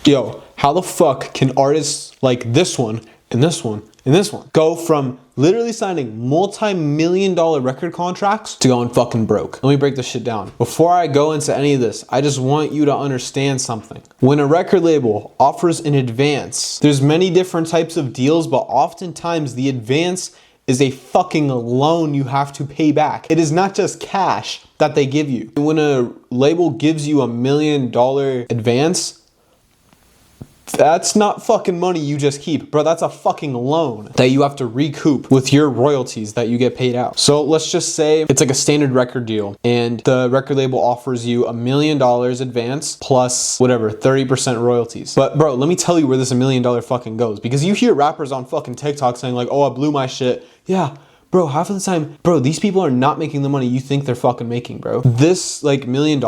Yo, how the fuck can artists like this one and this one and this one go from literally signing multi-million-dollar record contracts to going fucking broke? Let me break this shit down. Before I go into any of this, I just want you to understand something. When a record label offers an advance, there's many different types of deals, but oftentimes the advance is a fucking loan you have to pay back. It is not just cash that they give you. When a label gives you $1 million advance, that's not fucking money you just keep, bro. That's a fucking loan that you have to recoup with your royalties that you get paid out. So let's just say it's like a standard record deal and the record label offers you $1 million advance plus whatever, 30% royalties. But bro, let me tell you where this $1 million fucking goes, because you hear rappers on fucking TikTok saying like, oh, I blew my shit. Yeah. Bro, half of the time, bro, these people are not making the money you think they're fucking making, bro. This like $1 million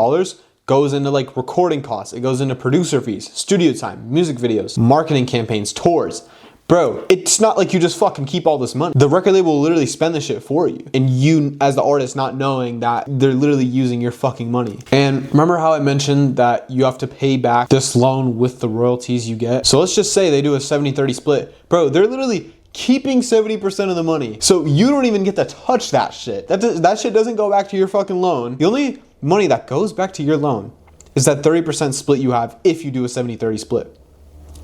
goes into like recording costs. It goes into producer fees, studio time, music videos, marketing campaigns, tours. Bro, it's not like you just fucking keep all this money. The record label will literally spend the shit for you. And you, as the artist, not knowing that they're literally using your fucking money. And remember how I mentioned that you have to pay back this loan with the royalties you get? So let's just say they do a 70-30 split. Bro, they're literally keeping 70% of the money. So you don't even get to touch that shit. That shit doesn't go back to your fucking loan. The only money that goes back to your loan is that 30% split you have if you do a 70-30 split.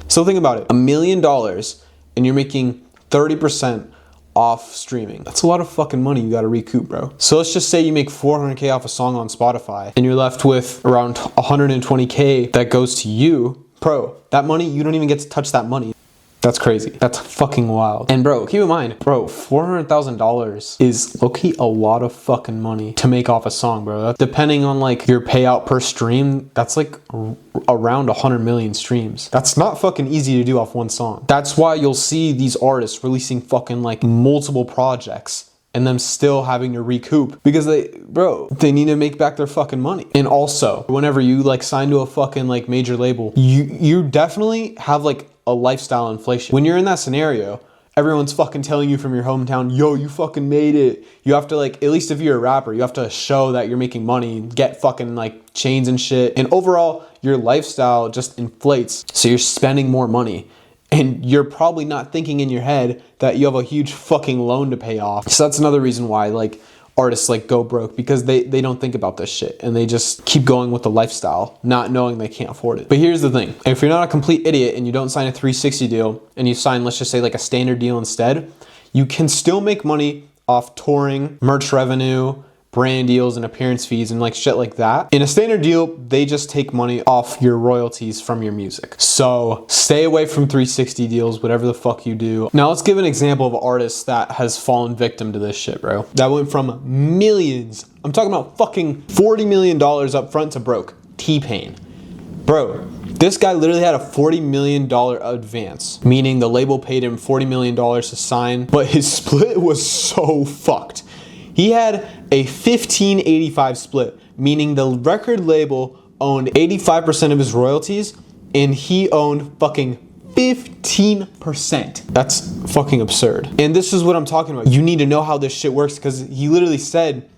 So think about it, $1 million and you're making 30% off streaming. That's a lot of fucking money you gotta recoup, bro. So let's just say you make $400K off a song on Spotify and you're left with around $120K that goes to you. Bro, that money, you don't even get to touch that money. That's crazy. That's fucking wild. And bro, keep in mind, bro, $400,000 is low-key a lot of fucking money to make off a song, bro. Depending on like your payout per stream, that's like around 100 million streams. That's not fucking easy to do off one song. That's why you'll see these artists releasing fucking like multiple projects and them still having to recoup because they need to make back their fucking money. And also, whenever you like sign to a fucking like major label, you definitely have like a lifestyle inflation. When you're in that scenario, everyone's fucking telling you from your hometown, yo, you fucking made it. You have to like, at least if you're a rapper, you have to show that you're making money and get fucking like chains and shit. And overall, your lifestyle just inflates. So you're spending more money. And you're probably not thinking in your head that you have a huge fucking loan to pay off. So that's another reason why like artists like go broke, because they don't think about this shit and they just keep going with the lifestyle, not knowing they can't afford it. But here's the thing. If you're not a complete idiot and you don't sign a 360 deal and you sign, let's just say like a standard deal instead, you can still make money off touring, merch revenue, brand deals and appearance fees and like shit like that. In a standard deal, they just take money off your royalties from your music. So stay away from 360 deals, whatever the fuck you do. Now let's give an example of an artist that has fallen victim to this shit, bro. That went from millions, I'm talking about fucking $40 million up front to broke. T-Pain. Bro, this guy literally had a $40 million advance, meaning the label paid him $40 million to sign, but his split was so fucked. He had a 15-85 split, meaning the record label owned 85% of his royalties and he owned fucking 15%. That's fucking absurd. And this is what I'm talking about. You need to know how this shit works, because he literally said,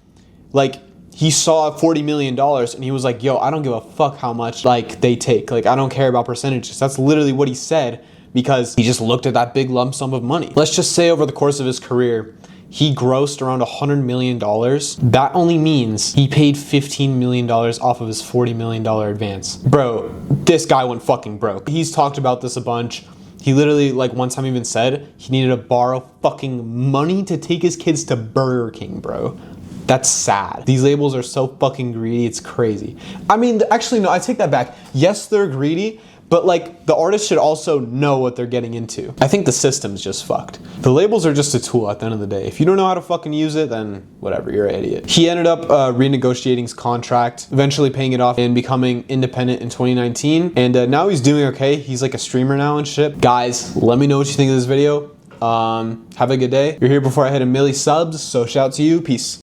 like, he saw $40 million and he was like, yo, I don't give a fuck how much like they take. Like, I don't care about percentages. That's literally what he said, because he just looked at that big lump sum of money. Let's just say over the course of his career, he grossed around $100 million. That only means he paid $15 million off of his $40 million advance. Bro, this guy went fucking broke. He's talked about this a bunch. He literally, like, one time even said he needed to borrow fucking money to take his kids to Burger King, bro. That's sad. These labels are so fucking greedy, it's crazy. I mean, actually, no, I take that back. Yes, they're greedy, but like the artist should also know what they're getting into. I think the system's just fucked. The labels are just a tool at the end of the day. If you don't know how to fucking use it, then whatever, you're an idiot. He ended up renegotiating his contract, eventually paying it off and becoming independent in 2019. And now he's doing okay. He's like a streamer now and shit. Guys, let me know what you think of this video. Have a good day. You're here before I hit 1 million subs, so shout out to you. Peace.